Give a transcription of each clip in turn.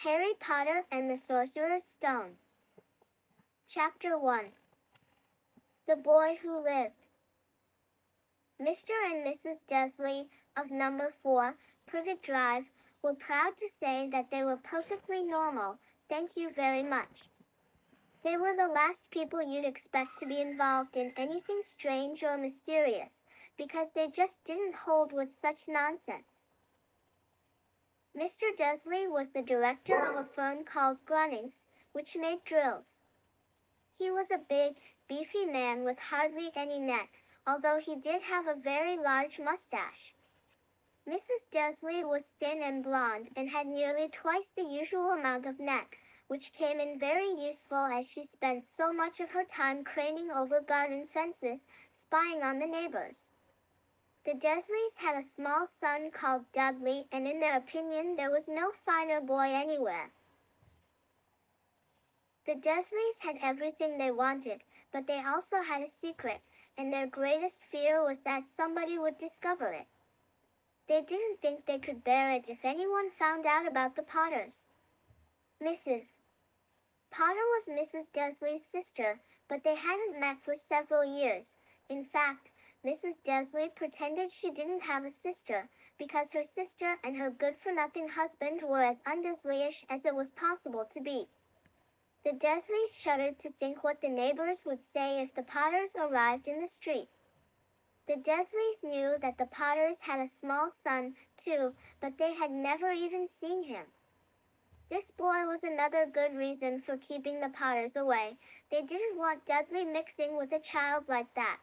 Harry Potter and the Sorcerer's Stone. Chapter 1. The Boy Who Lived. Mr. and Mrs. Dursley, of number 4, Privet Drive, were proud to say that they were perfectly normal, thank you very much. They were the last people you'd expect to be involved in anything strange or mysterious, because they just didn't hold with such nonsense. Mr. Dursley was the director of a firm called Grunnings, which made drills. He was a big, beefy man with hardly any neck, although he did have a very large mustache. Mrs. Dursley was thin and blonde and had nearly twice the usual amount of neck, which came in very useful as she spent so much of her time craning over garden fences, spying on the neighbors. The Dursleys had a small son called Dudley, and in their opinion there was no finer boy anywhere. The Dursleys had everything they wanted, but they also had a secret, and their greatest fear was that somebody would discover it. They didn't think they could bear it if anyone found out about the Potters. Mrs. Potter was Mrs. Dursley's sister, but they hadn't met for several years. In fact, Mrs. Dursley pretended she didn't have a sister, because her sister and her good-for-nothing husband were as un-Dursleyish as it was possible to be. The Dursleys shuddered to think what the neighbors would say if the Potters arrived in the street. The Dursleys knew that the Potters had a small son, too, but they had never even seen him. This boy was another good reason for keeping the Potters away. They didn't want Dudley mixing with a child like that.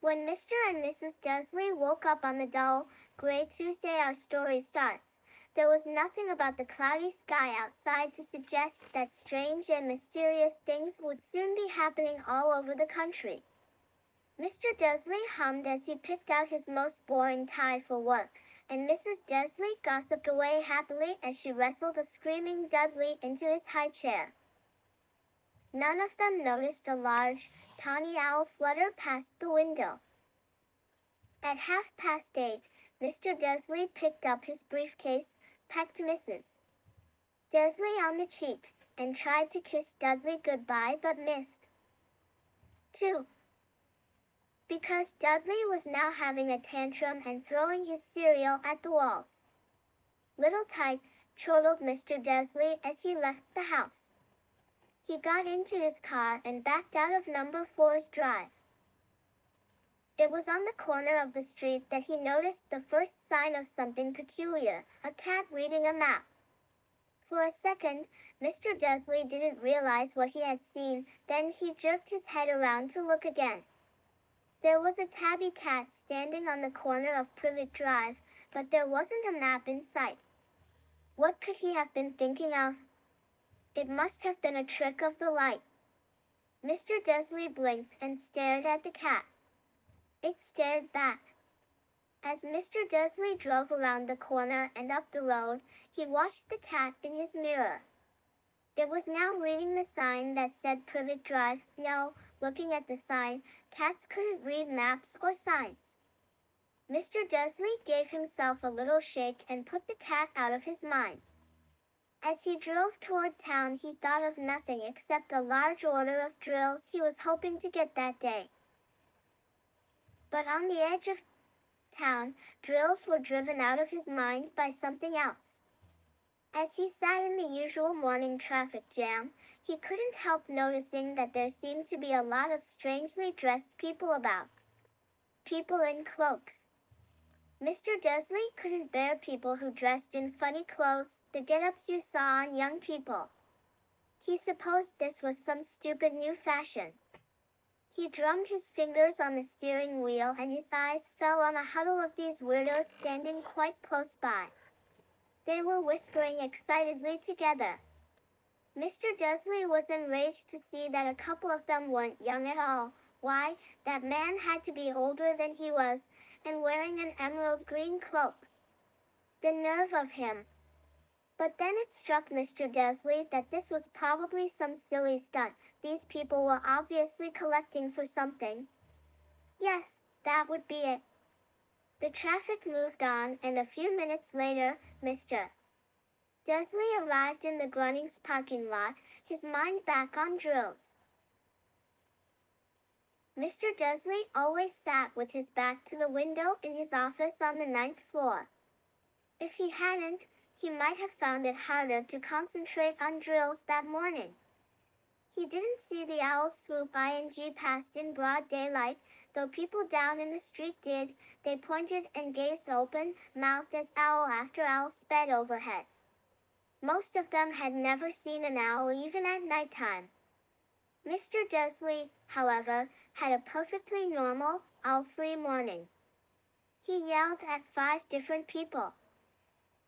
When Mr. and Mrs. Dursley woke up on the dull, gray Tuesday our story starts, there was nothing about the cloudy sky outside to suggest that strange and mysterious things would soon be happening all over the country. Mr. Dursley hummed as he picked out his most boring tie for work, and Mrs. Dursley gossiped away happily as she wrestled a screaming Dudley into his high chair. None of them noticed a large, tawny owl flutter past the window. At 8:30, Mr. Dursley picked up his briefcase, pecked Mrs. Dursley on the cheek, and tried to kiss Dudley goodbye but missed. 2. Because Dudley was now having a tantrum and throwing his cereal at the walls. "Little tyke," chortled Mr. Dursley as he left the house. He got into his car and backed out of number 4's drive. It was on the corner of the street that he noticed the first sign of something peculiar, a cat reading a map. For a second, Mr. Dursley didn't realize what he had seen, then he jerked his head around to look again. There was a tabby cat standing on the corner of Privet Drive, but there wasn't a map in sight. What could he have been thinking of? It must have been a trick of the light. Mr. Dursley blinked and stared at the cat. It stared back. As Mr. Dursley drove around the corner and up the road, he watched the cat in his mirror. It was now reading the sign that said Privet Drive. No, looking at the sign, cats couldn't read maps or signs. Mr. Dursley gave himself a little shake and put the cat out of his mind. As he drove toward town, he thought of nothing except a large order of drills he was hoping to get that day. But on the edge of town, drills were driven out of his mind by something else. As he sat in the usual morning traffic jam, he couldn't help noticing that there seemed to be a lot of strangely dressed people about. People in cloaks. Mr. Dursley couldn't bear people who dressed in funny clothes, the get-ups you saw on young people. He supposed this was some stupid new fashion. He drummed his fingers on the steering wheel and his eyes fell on a huddle of these weirdos standing quite close by. They were whispering excitedly together. Mr. Dursley was enraged to see that a couple of them weren't young at all. Why, that man had to be older than he was, and wearing an emerald green cloak. The nerve of him! But then it struck Mr. Dursley that this was probably some silly stunt. These people were obviously collecting for something. Yes, that would be it. The traffic moved on, and a few minutes later, Mr. Dursley arrived in the Grunnings parking lot, his mind back on drills. Mr. Dursley always sat with his back to the window in his office on the 9th floor. If he hadn't, he might have found it harder to concentrate on drills that morning. He didn't see the owls swoop ing past in broad daylight, though people down in the street did. They pointed and gazed open-mouthed as owl after owl sped overhead. Most of them had never seen an owl even at nighttime. Mr. Dursley, however, had a perfectly normal, owl-free morning. He yelled at 5 different people.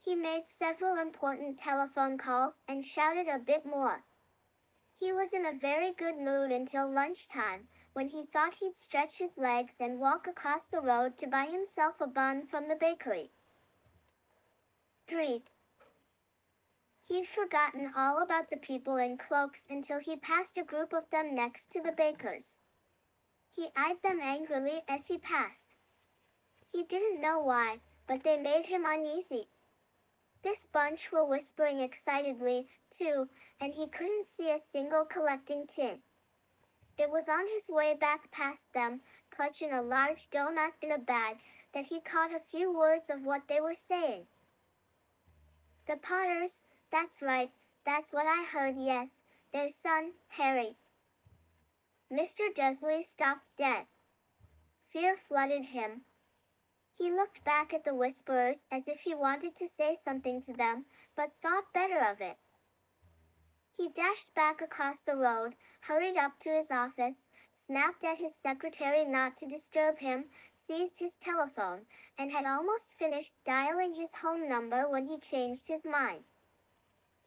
He made several important telephone calls and shouted a bit more. He was in a very good mood until lunchtime, when he thought he'd stretch his legs and walk across the road to buy himself a bun from the bakery. 3. He'd forgotten all about the people in cloaks until he passed a group of them next to the baker's. He eyed them angrily as he passed. He didn't know why, but they made him uneasy. This bunch were whispering excitedly, too, and he couldn't see a single collecting tin. It was on his way back past them, clutching a large donut in a bag, that he caught a few words of what they were saying. The Potters, that's right, that's what I heard, yes, their son, Harry. Mr. Dursley stopped dead. Fear flooded him. He looked back at the whisperers as if he wanted to say something to them, but thought better of it. He dashed back across the road, hurried up to his office, snapped at his secretary not to disturb him, seized his telephone, and had almost finished dialing his home number when he changed his mind.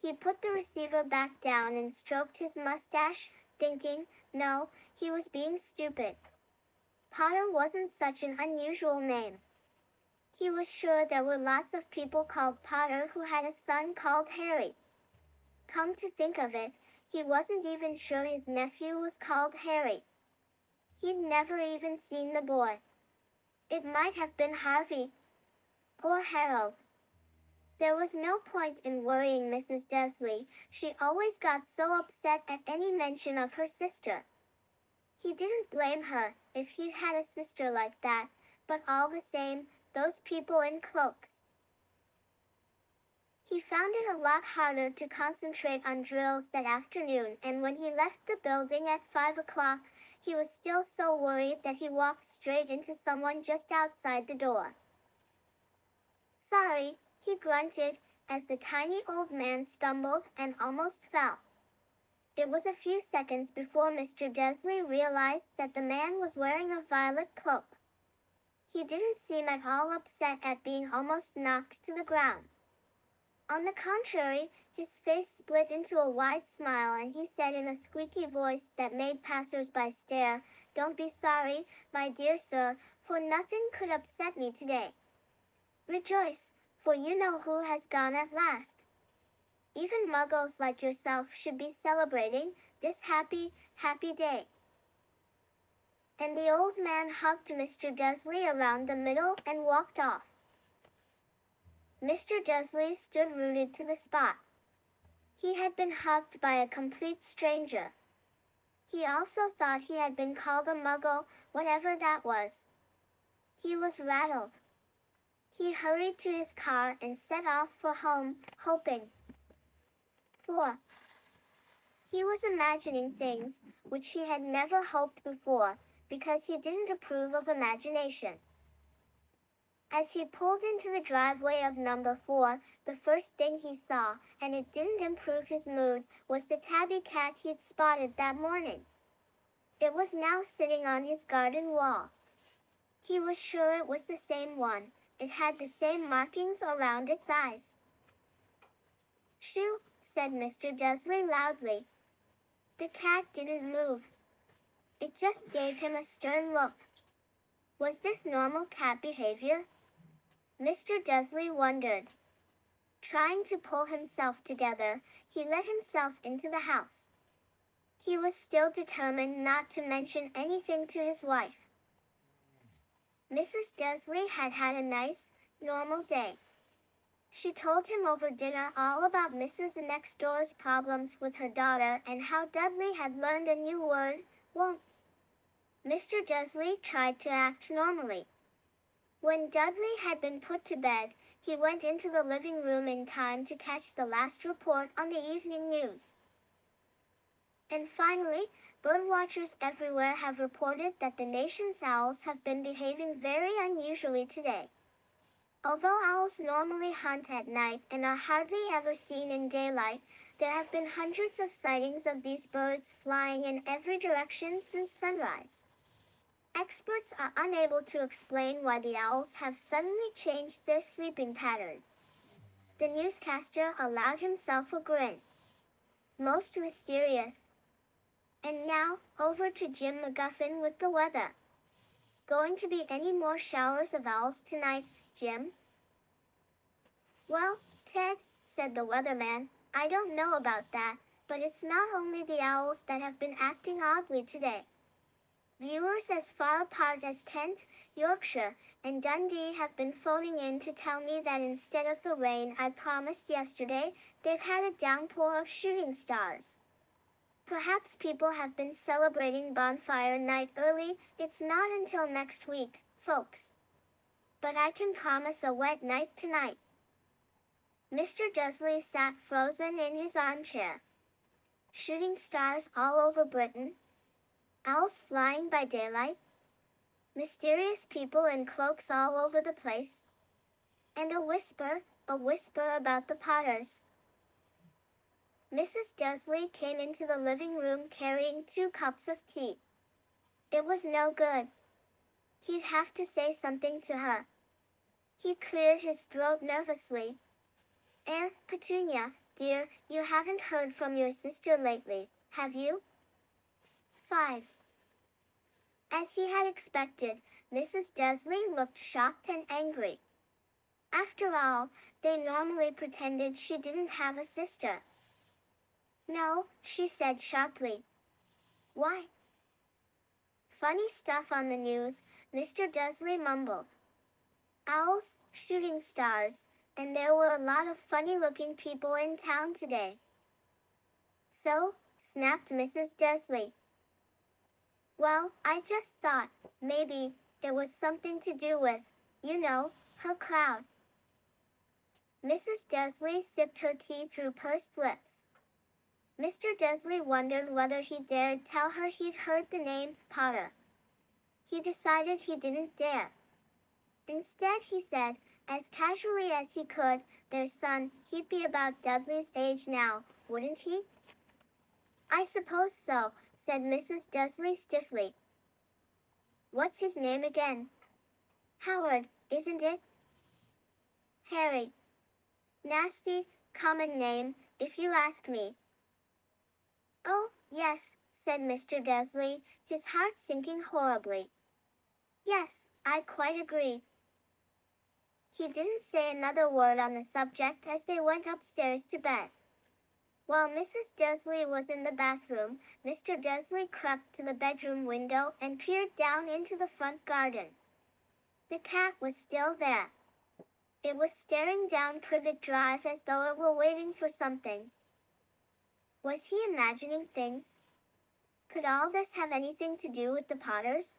He put the receiver back down and stroked his mustache, thinking, no, he was being stupid. Potter wasn't such an unusual name. He was sure there were lots of people called Potter who had a son called Harry. Come to think of it, he wasn't even sure his nephew was called Harry. He'd never even seen the boy. It might have been Harvey. Or Harold. There was no point in worrying Mrs. Dursley. She always got so upset at any mention of her sister. He didn't blame her if he'd had a sister like that, but all the same, those people in cloaks. He found it a lot harder to concentrate on drills that afternoon, and when he left the building at 5 o'clock, he was still so worried that he walked straight into someone just outside the door. Sorry, he grunted, as the tiny old man stumbled and almost fell. It was a few seconds before Mr. Dursley realized that the man was wearing a violet cloak. He didn't seem at all upset at being almost knocked to the ground. On the contrary, his face split into a wide smile and he said in a squeaky voice that made passers-by stare, "Don't be sorry, my dear sir, for nothing could upset me today. Rejoice, for you know who has gone at last. Even muggles like yourself should be celebrating this happy, happy day." And the old man hugged Mr. Dursley around the middle and walked off. Mr. Dursley stood rooted to the spot. He had been hugged by a complete stranger. He also thought he had been called a muggle, whatever that was. He was rattled. He hurried to his car and set off for home, hoping. 4. He was imagining things which he had never hoped before, because he didn't approve of imagination. As he pulled into the driveway of number 4, the first thing he saw, and it didn't improve his mood, was the tabby cat he'd spotted that morning. It was now sitting on his garden wall. He was sure it was the same one. It had the same markings around its eyes. "Shoo," said Mr. Dursley loudly. The cat didn't move. It just gave him a stern look. Was this normal cat behavior? Mr. Dursley wondered. Trying to pull himself together, he let himself into the house. He was still determined not to mention anything to his wife. Mrs. Dursley had had a nice, normal day. She told him over dinner all about Mrs. Next Door's problems with her daughter and how Dudley had learned a new word, won't. Mr. Dursley tried to act normally. When Dudley had been put to bed, he went into the living room in time to catch the last report on the evening news. And finally, birdwatchers everywhere have reported that the nation's owls have been behaving very unusually today. Although owls normally hunt at night and are hardly ever seen in daylight, there have been hundreds of sightings of these birds flying in every direction since sunrise. Experts are unable to explain why the owls have suddenly changed their sleeping pattern. The newscaster allowed himself a grin. Most mysterious. And now, over to Jim McGuffin with the weather. Going to be any more showers of owls tonight, Jim? Well, Ted, said the weatherman, I don't know about that, but it's not only the owls that have been acting oddly today. Viewers as far apart as Kent, Yorkshire, and Dundee have been phoning in to tell me that instead of the rain I promised yesterday, they've had a downpour of shooting stars. Perhaps people have been celebrating bonfire night early. It's not until next week, folks. But I can promise a wet night tonight. Mr. Dursley sat frozen in his armchair. Shooting stars all over Britain. Owls flying by daylight. Mysterious people in cloaks all over the place. And a whisper about the Potters. Mrs. Dursley came into the living room carrying 2 cups of tea. It was no good. He'd have to say something to her. He cleared his throat nervously. Petunia, dear, you haven't heard from your sister lately, have you? 5. As he had expected, Mrs. Dursley looked shocked and angry. After all, they normally pretended she didn't have a sister. No, she said sharply. Why? Funny stuff on the news, Mr. Dursley mumbled. Owls, shooting stars, and there were a lot of funny-looking people in town today. So, snapped Mrs. Dursley. Well, I just thought, maybe, it was something to do with, her crowd. Mrs. Dursley sipped her tea through pursed lips. Mr. Dursley wondered whether he dared tell her he'd heard the name Potter. He decided he didn't dare. Instead, he said, as casually as he could, their son, he'd be about Dudley's age now, wouldn't he? I suppose so, said Mrs. Dursley stiffly. What's his name again? Howard, isn't it? Harry. Nasty, common name, if you ask me. Oh, yes, said Mr. Dursley, his heart sinking horribly. Yes, I quite agree. He didn't say another word on the subject as they went upstairs to bed. While Mrs. Dursley was in the bathroom, Mr. Dursley crept to the bedroom window and peered down into the front garden. The cat was still there. It was staring down Privet Drive as though it were waiting for something. Was he imagining things? Could all this have anything to do with the Potters?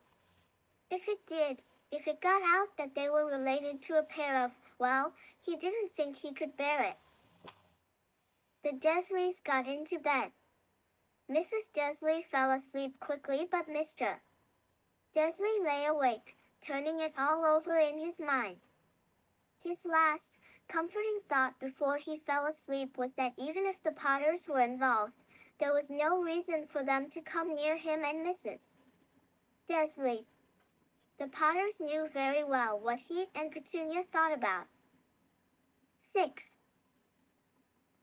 If it did, if it got out that they were related to a pair of, well, he didn't think he could bear it. The Dursleys got into bed. Mrs. Dursley fell asleep quickly, but Mr. Dursley lay awake, turning it all over in his mind. His last, comforting thought before he fell asleep was that even if the Potters were involved, there was no reason for them to come near him and Mrs. Dursley. The Potters knew very well what he and Petunia thought about. 6.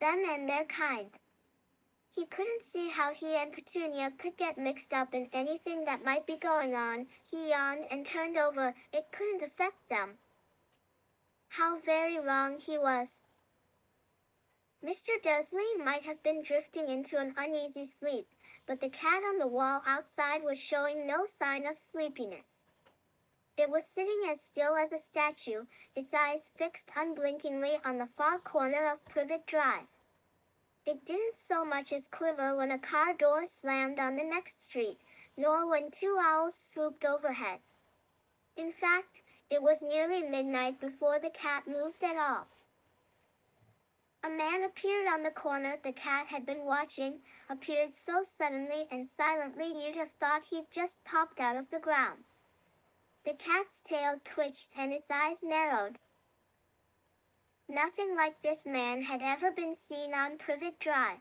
Them and their kind. He couldn't see how he and Petunia could get mixed up in anything that might be going on. He yawned and turned over. It couldn't affect them. How very wrong he was. Mr. Dursley might have been drifting into an uneasy sleep, but the cat on the wall outside was showing no sign of sleepiness. It was sitting as still as a statue, its eyes fixed unblinkingly on the far corner of Privet Drive. It didn't so much as quiver when a car door slammed on the next street, nor when two owls swooped overhead. In fact, it was nearly midnight before the cat moved at all. A man appeared on the corner the cat had been watching, appeared so suddenly and silently you'd have thought he'd just popped out of the ground. The cat's tail twitched and its eyes narrowed. Nothing like this man had ever been seen on Privet Drive.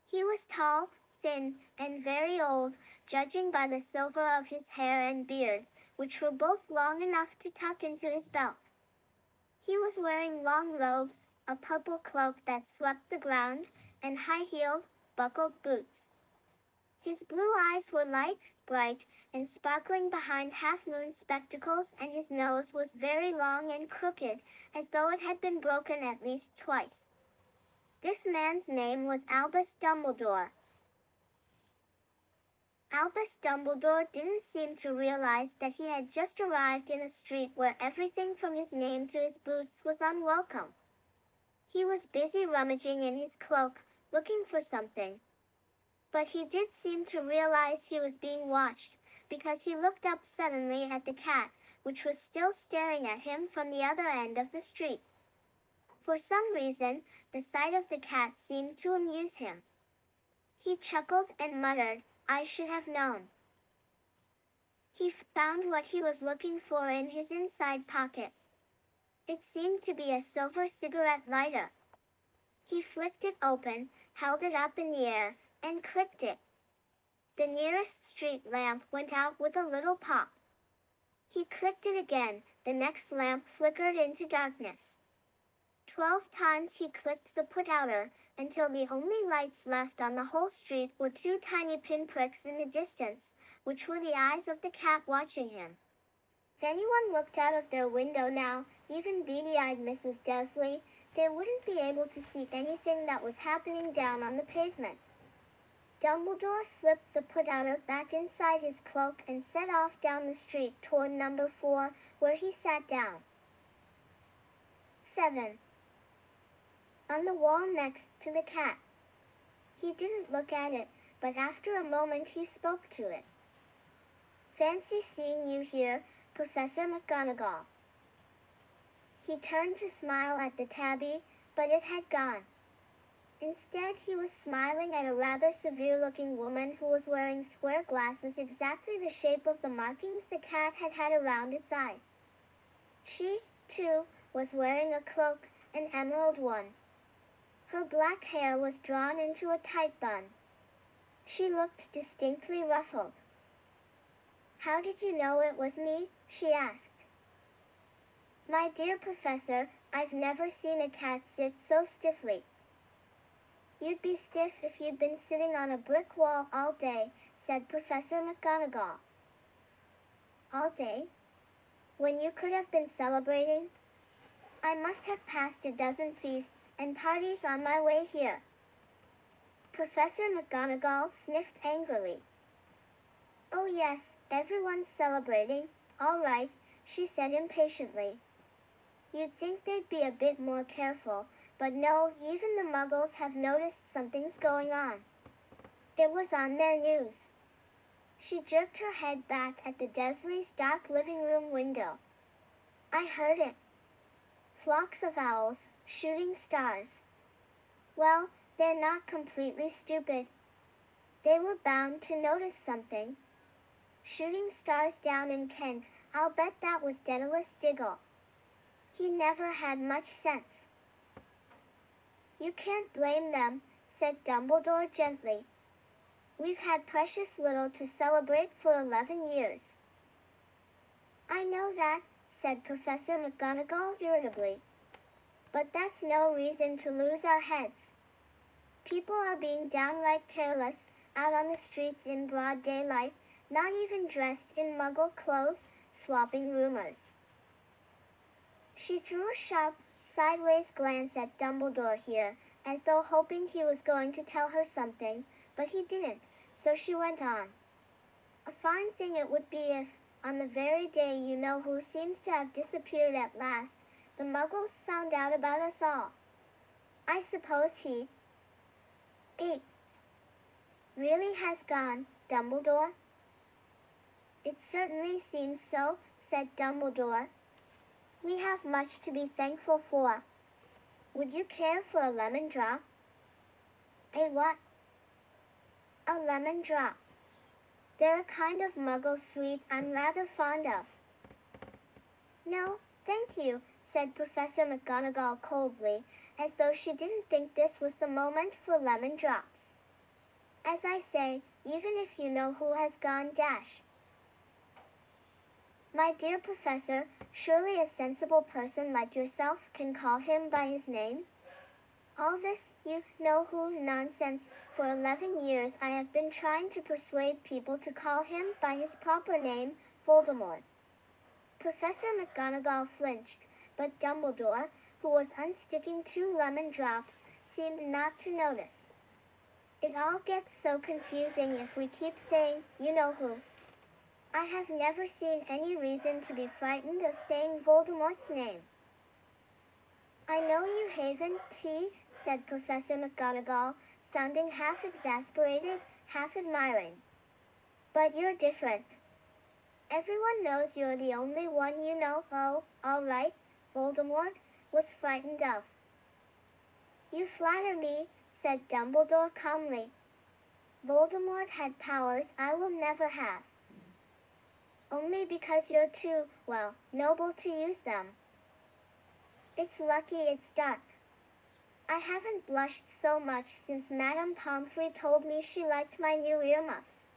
He was tall, thin, and very old, judging by the silver of his hair and beard, which were both long enough to tuck into his belt. He was wearing long robes, a purple cloak that swept the ground, and high-heeled, buckled boots. His blue eyes were light, bright, and sparkling behind half-moon spectacles, and his nose was very long and crooked, as though it had been broken at least twice. This man's name was Albus Dumbledore. Albus Dumbledore didn't seem to realize that he had just arrived in a street where everything from his name to his boots was unwelcome. He was busy rummaging in his cloak, looking for something. But he did seem to realize he was being watched, because he looked up suddenly at the cat, which was still staring at him from the other end of the street. For some reason, the sight of the cat seemed to amuse him. He chuckled and muttered, "I should have known." He found what he was looking for in his inside pocket. It seemed to be a silver cigarette lighter. He flicked it open, held it up in the air, and clicked it. The nearest street lamp went out with a little pop. He clicked it again, the next lamp flickered into darkness. 12 times he clicked the put-outer, until the only lights left on the whole street were two tiny pinpricks in the distance, which were the eyes of the cat watching him. If anyone looked out of their window now, even beady-eyed Mrs. Dursley, they wouldn't be able to see anything that was happening down on the pavement. Dumbledore slipped the put-outer back inside his cloak and set off down the street toward number 4, where he sat down. 7. On the wall next to the cat. He didn't look at it, but after a moment he spoke to it. "Fancy seeing you here, Professor McGonagall." He turned to smile at the tabby, but it had gone. Instead, he was smiling at a rather severe-looking woman who was wearing square glasses exactly the shape of the markings the cat had had around its eyes. She, too, was wearing a cloak, an emerald one. Her black hair was drawn into a tight bun. She looked distinctly ruffled. "How did you know it was me?" she asked. "My dear Professor, I've never seen a cat sit so stiffly." "You'd be stiff if you'd been sitting on a brick wall all day," said Professor McGonagall. "All day? When you could have been celebrating? I must have passed a dozen feasts and parties on my way here." Professor McGonagall sniffed angrily. "Oh yes, everyone's celebrating, all right," she said impatiently. "You'd think they'd be a bit more careful, but no, even the Muggles have noticed something's going on. It was on their news." She jerked her head back at the Dursleys' dark living room window. "I heard it. Flocks of owls, shooting stars. Well, they're not completely stupid. They were bound to notice something. Shooting stars down in Kent, I'll bet that was Daedalus Diggle. He never had much sense." "You can't blame them," said Dumbledore gently. "We've had precious little to celebrate for 11 years. "I know that," said Professor McGonagall irritably. "But that's no reason to lose our heads. People are being downright careless, out on the streets in broad daylight, not even dressed in Muggle clothes, swapping rumors." She threw a sharp, sideways glance at Dumbledore here, as though hoping he was going to tell her something, but he didn't, so she went on. "A fine thing it would be if, on the very day you know who seems to have disappeared at last, the Muggles found out about us all. I suppose he really has gone, Dumbledore? It certainly seems so, said Dumbledore. We have much to be thankful for. Would you care for a lemon drop? A what? A lemon drop. They're a kind of Muggle sweet I'm rather fond of. No, thank you, said Professor McGonagall coldly, as though she didn't think this was the moment for lemon drops. As I say, even if you know who has gone dash. My dear Professor, surely a sensible person like yourself can call him by his name? All this you-know-who nonsense. For 11 years I have been trying to persuade people to call him by his proper name, Voldemort. Professor McGonagall flinched, but Dumbledore, who was unsticking 2 lemon drops, seemed not to notice. It all gets so confusing if we keep saying, you-know-who. I have never seen any reason to be frightened of saying Voldemort's name. I know you haven't, said Professor McGonagall, sounding half exasperated, half admiring. But you're different. Everyone knows you're the only one you know. Oh, all right, Voldemort was frightened of. You flatter me, said Dumbledore calmly. Voldemort had powers I will never have. Only because you're too, well, noble to use them. It's lucky it's dark. I haven't blushed so much since Madame Pomfrey told me she liked my new earmuffs.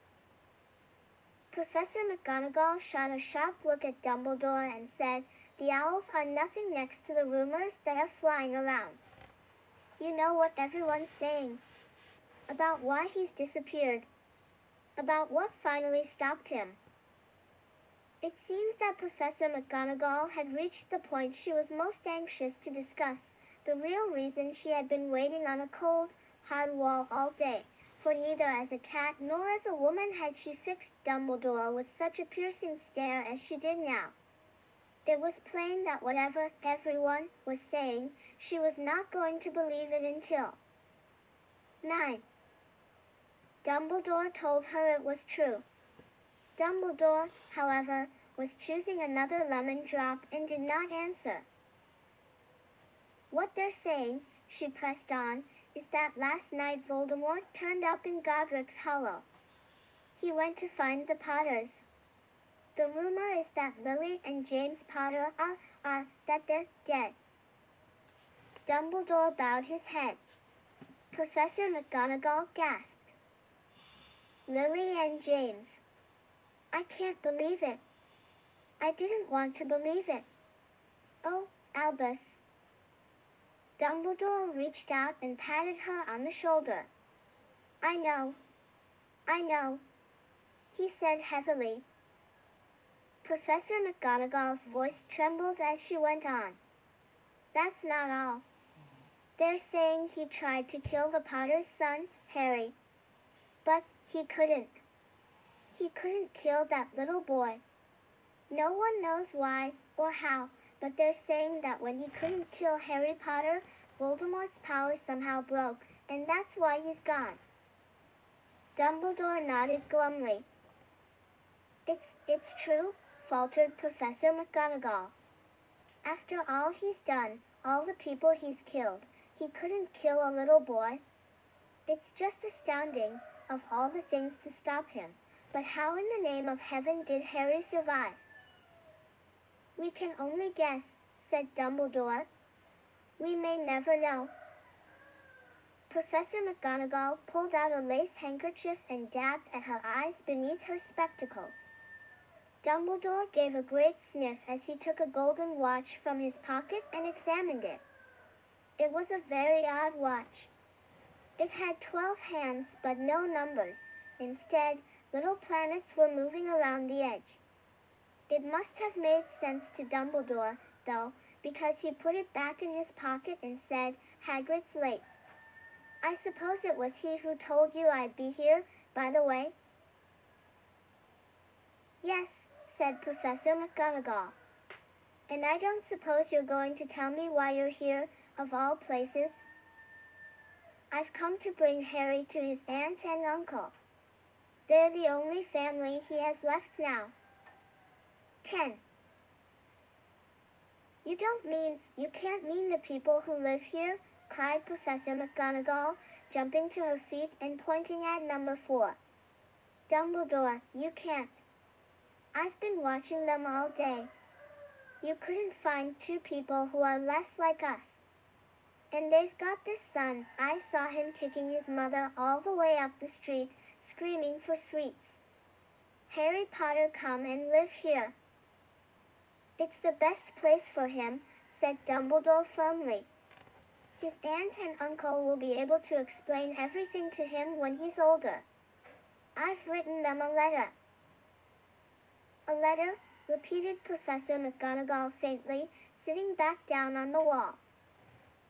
Professor McGonagall shot a sharp look at Dumbledore and said, the owls are nothing next to the rumors that are flying around. You know what everyone's saying. About why he's disappeared. About what finally stopped him. It seems that Professor McGonagall had reached the point she was most anxious to discuss, the real reason she had been waiting on a cold, hard wall all day, for neither as a cat nor as a woman had she fixed Dumbledore with such a piercing stare as she did now. It was plain that whatever everyone was saying, she was not going to believe it until 9. Dumbledore told her it was true. Dumbledore, however, was choosing another lemon drop and did not answer. What they're saying, she pressed on, is that last night Voldemort turned up in Godric's Hollow. He went to find the Potters. The rumor is that Lily and James Potter that they're dead. Dumbledore bowed his head. Professor McGonagall gasped. Lily and James. I can't believe it. I didn't want to believe it. Oh, Albus. Dumbledore reached out and patted her on the shoulder. I know, he said heavily. Professor McGonagall's voice trembled as she went on. That's not all. They're saying he tried to kill the Potter's son, Harry. But he couldn't. He couldn't kill that little boy. No one knows why or how, but they're saying that when he couldn't kill Harry Potter, Voldemort's power somehow broke, and that's why he's gone. Dumbledore nodded glumly. It's true, faltered Professor McGonagall. After all he's done, all the people he's killed, he couldn't kill a little boy. It's just astounding, of all the things to stop him. But how in the name of heaven did Harry survive? We can only guess, said Dumbledore. We may never know. Professor McGonagall pulled out a lace handkerchief and dabbed at her eyes beneath her spectacles. Dumbledore gave a great sniff as he took a golden watch from his pocket and examined it. It was a very odd watch. It had 12 hands but no numbers. Instead, little planets were moving around the edge. It must have made sense to Dumbledore, though, because he put it back in his pocket and said, Hagrid's late. I suppose it was he who told you I'd be here, by the way? Yes, said Professor McGonagall. And I don't suppose you're going to tell me why you're here, of all places? I've come to bring Harry to his aunt and uncle. They're the only family he has left now. 10. You can't mean the people who live here, cried Professor McGonagall, jumping to her feet and pointing at number 4. Dumbledore, you can't. I've been watching them all day. You couldn't find 2 people who are less like us. And they've got this son. I saw him kicking his mother all the way up the street, screaming for sweets. Harry Potter, come and live here. It's the best place for him, said Dumbledore firmly. His aunt and uncle will be able to explain everything to him when he's older. I've written them a letter. A letter? Repeated Professor McGonagall faintly, sitting back down on the wall.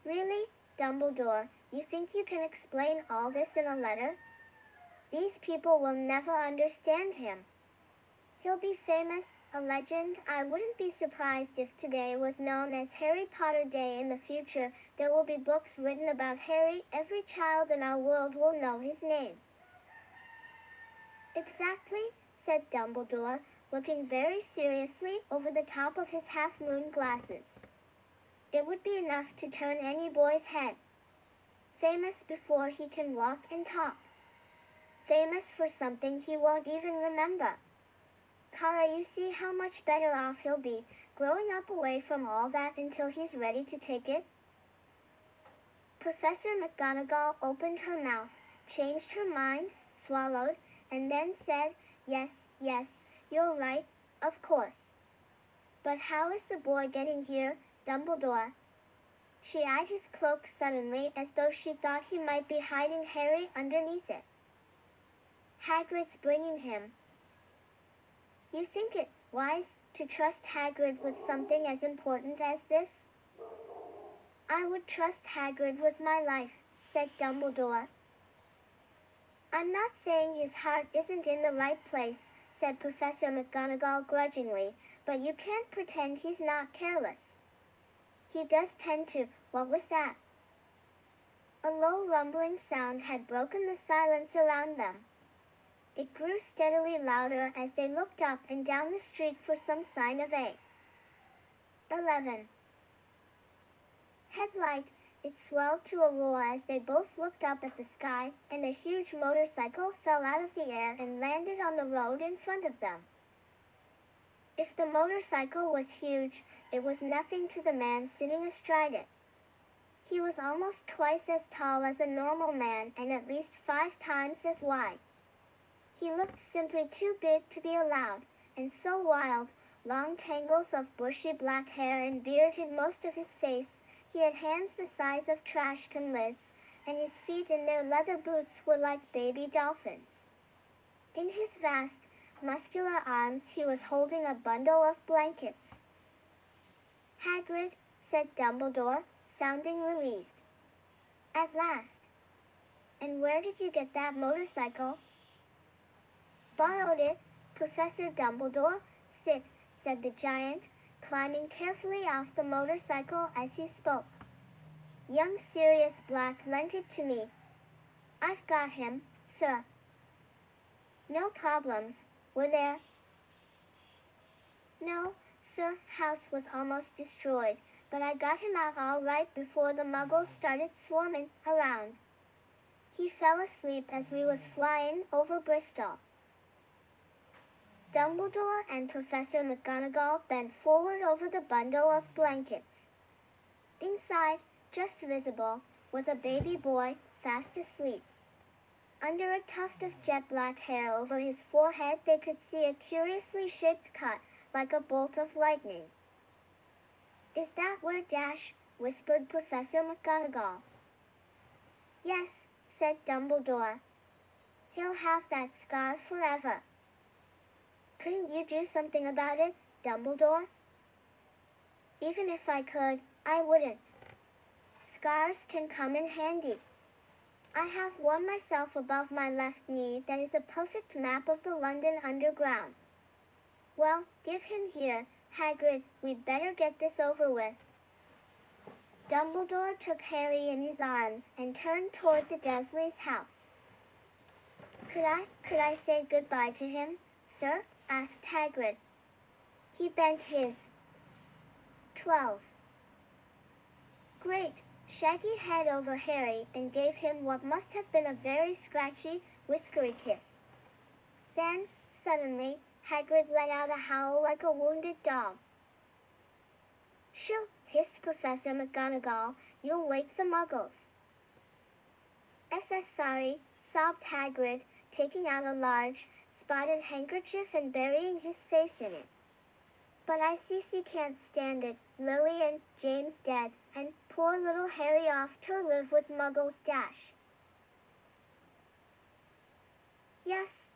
Really, Dumbledore, you think you can explain all this in a letter? These people will never understand him. He'll be famous, a legend. I wouldn't be surprised if today was known as Harry Potter Day. In the future, there will be books written about Harry. Every child in our world will know his name. Exactly, said Dumbledore, looking very seriously over the top of his half-moon glasses. It would be enough to turn any boy's head. Famous before he can walk and talk. Famous for something he won't even remember. Kara, you see how much better off he'll be, growing up away from all that until he's ready to take it? Professor McGonagall opened her mouth, changed her mind, swallowed, and then said, yes, you're right, of course. But how is the boy getting here, Dumbledore? She eyed his cloak suddenly as though she thought he might be hiding Harry underneath it. Hagrid's bringing him. You think it wise to trust Hagrid with something as important as this? I would trust Hagrid with my life, said Dumbledore. I'm not saying his heart isn't in the right place, said Professor McGonagall grudgingly, but you can't pretend he's not careless. He does tend to. What was that? A low rumbling sound had broken the silence around them. It grew steadily louder as they looked up and down the street for some sign of a 11. Headlight. It swelled to a roar as they both looked up at the sky, and a huge motorcycle fell out of the air and landed on the road in front of them. If the motorcycle was huge, it was nothing to the man sitting astride it. He was almost twice as tall as a normal man and at least 5 times as wide. He looked simply too big to be allowed, and so wild. Long tangles of bushy black hair and beard hid most of his face. He had hands the size of trash can lids, and his feet in their leather boots were like baby dolphins. In his vast, muscular arms he was holding a bundle of blankets. Hagrid, said Dumbledore, sounding relieved. At last. And where did you get that motorcycle? Borrowed it, Professor Dumbledore. Sit, said the giant, climbing carefully off the motorcycle as he spoke. Young Sirius Black lent it to me. I've got him, sir. No problems, were there? No, sir. House was almost destroyed, but I got him out all right before the muggles started swarming around. He fell asleep as we was flying over Bristol. Dumbledore and Professor McGonagall bent forward over the bundle of blankets. Inside, just visible, was a baby boy, fast asleep. Under a tuft of jet black hair over his forehead they could see a curiously shaped cut, like a bolt of lightning. Is that where Dash? Whispered Professor McGonagall. Yes, said Dumbledore. He'll have that scar forever. Couldn't you do something about it, Dumbledore? Even if I could, I wouldn't. Scars can come in handy. I have one myself above my left knee that is a perfect map of the London Underground. Well, give him here, Hagrid, we'd better get this over with. Dumbledore took Harry in his arms and turned toward the Dursleys' house. Could I say goodbye to him, sir? Asked Hagrid. He bent his 12. Great, shaggy head over Harry and gave him what must have been a very scratchy, whiskery kiss. Then, suddenly, Hagrid let out a howl like a wounded dog. Shoo, hissed Professor McGonagall, you'll wake the muggles. Sorry, sobbed Hagrid, taking out a large, spotted handkerchief and burying his face in it. But I can't stand it, Lily and James dead, and poor little Harry off to live with muggles dash. Yes,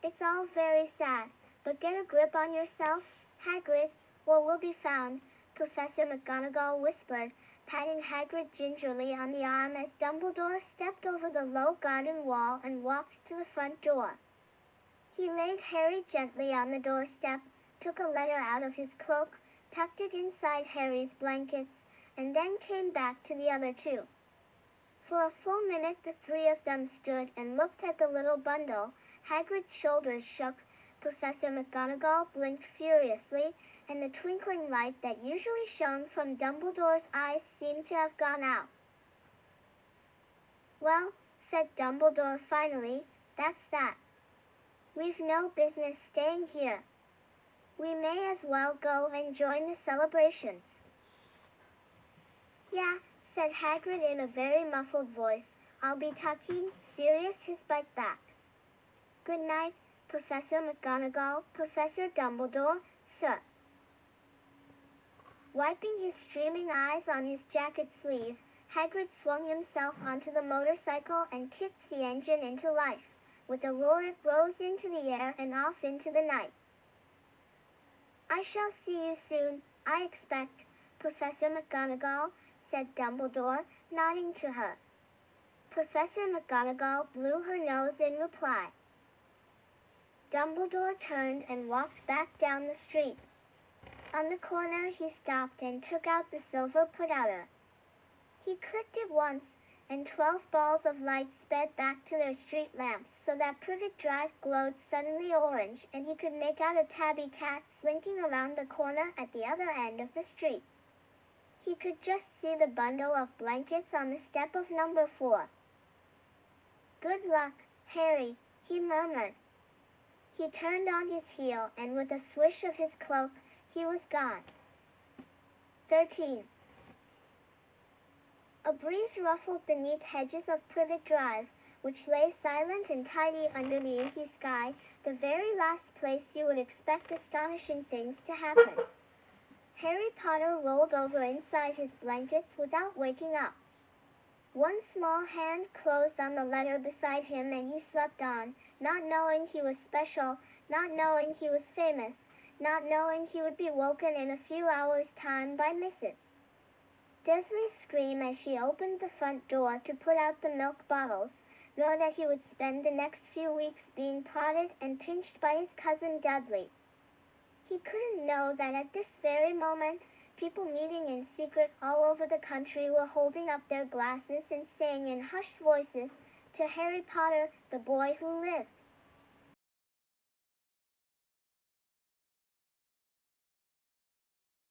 it's all very sad, but get a grip on yourself, Hagrid, or we'll be found, Professor McGonagall whispered, patting Hagrid gingerly on the arm as Dumbledore stepped over the low garden wall and walked to the front door. He laid Harry gently on the doorstep, took a letter out of his cloak, tucked it inside Harry's blankets, and then came back to the other two. For a full minute the three of them stood and looked at the little bundle. Hagrid's shoulders shook, Professor McGonagall blinked furiously, and the twinkling light that usually shone from Dumbledore's eyes seemed to have gone out. Well, said Dumbledore finally, that's that. We've no business staying here. We may as well go and join the celebrations. Yeah, said Hagrid in a very muffled voice. I'll be tucking Sirius his bike back. Good night, Professor McGonagall, Professor Dumbledore, sir. Wiping his streaming eyes on his jacket sleeve, Hagrid swung himself onto the motorcycle and kicked the engine into life. With a roar it rose into the air and off into the night. I shall see you soon, I expect, Professor McGonagall, said Dumbledore, nodding to her. Professor McGonagall blew her nose in reply. Dumbledore turned and walked back down the street. On the corner he stopped and took out the silver put-outer. He clicked it once, and 12 balls of light sped back to their street lamps so that Privet Drive glowed suddenly orange and he could make out a tabby cat slinking around the corner at the other end of the street. He could just see the bundle of blankets on the step of number 4. Good luck, Harry, he murmured. He turned on his heel and with a swish of his cloak, he was gone. 13. A breeze ruffled the neat hedges of Privet Drive, which lay silent and tidy under the inky sky, the very last place you would expect astonishing things to happen. Harry Potter rolled over inside his blankets without waking up. One small hand closed on the letter beside him and he slept on, not knowing he was special, not knowing he was famous, not knowing he would be woken in a few hours' time by Mrs. Dursley's scream as she opened the front door to put out the milk bottles, nor that he would spend the next few weeks being prodded and pinched by his cousin Dudley. He couldn't know that at this very moment, people meeting in secret all over the country were holding up their glasses and saying in hushed voices, "To Harry Potter, the boy who lived."